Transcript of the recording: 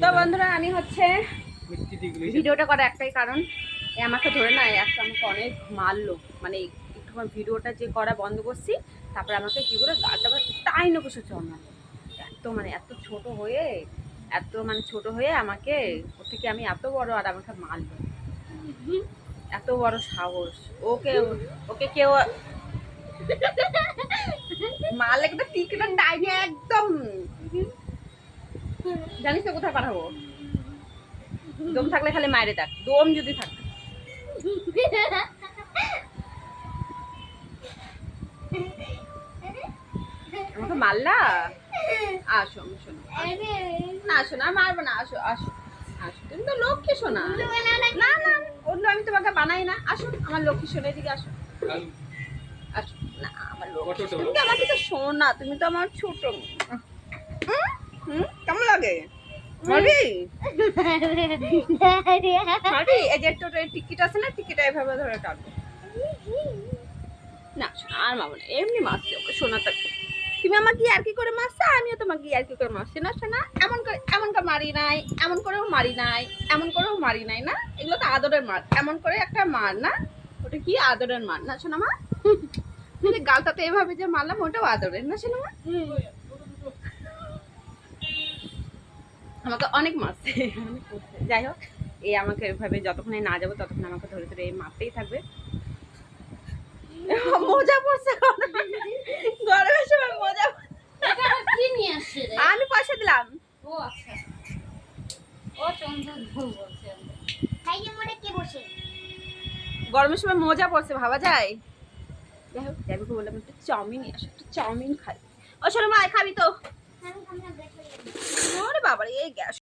তো বন্ধুরা আমি হচ্ছে ভিডিওটা করার একটাই কারণ আমাকে ধরে না একটা আমাকে অনেক মারলো, মানে একটু ভিডিওটা যে করা বন্ধ করছি, তারপরে আমাকে কি করে গালটা টাই না বসে চড়ালো। এত ছোট হয়ে ছোট হয়ে আমাকে ওর থেকে আমি এত বড় আর আমাকে মারলো। এত বড় সাহস! ওকে ওকে কেউ মারলে কিন্তু টিকিটা টাইমে একদম জানিস তো কোথায় পাঠাবো। দম থাকলে খালি মায়েরে দেখ, দম যদি থাকে। আমাকে মারলা? আসো শোনো, না আসো না, মারবো না, আসো আসো আসো, তুমি তো লক্ষ্মী সোনা। না না, ওগুলো আমি তোমাকে বানাই না। আসো আমার লক্ষ্মী সোনা, এদিকে আসো আসো। না আমার লক্ষ্মী, তুমি তো আমার থেকে সোনা, তুমি তো আমার ছোট। কেমন লাগে? মারবি মারবি? এই যে টিকিট আছে না, টিকিটটা এভাবে ধরে টানবো। না আর মারবো না, এমনি মারছি ওকে সোনাটাকে। তুমি আমাকে আর কি করে মারছো, আমিও তোমাকে আর কি করে মারছি না সোনা। এমন করে মারি নাই, এমন করেও মারি নাই, এমন করেও মারি নাই। না এগুলো তো আদরের মার, এমন করে একটা মার না, ওটা কি আদরের মার না সোনা মা? গালটাতে এভাবে যে মারলাম ওটাও আদরের না সোনা মা? আমাকে অনেক মারছে। যাই হোক, এই আমাকে এভাবে যতক্ষণে না যাবো ততক্ষণ আমাকে ধরে ধরে মারতেই থাকবে। মজা পড়ছে গরমের সময় মজা। কি নিয়ে আসছে রে? আমি পয়সা দিলাম। ও আচ্ছা, ও চন্দন বলছে। খাইয়ে মরে কে বসে? গরমের সময় মজা পড়ছে, ভাবা যায়। যাই হোক, যাইবুকে বললাম একটু চাউমিন নিয়ে আসো, একটু চাউমিন খাই। ও শোনো মা, খাবি তো? ওরে বাবা, এই গ্যাস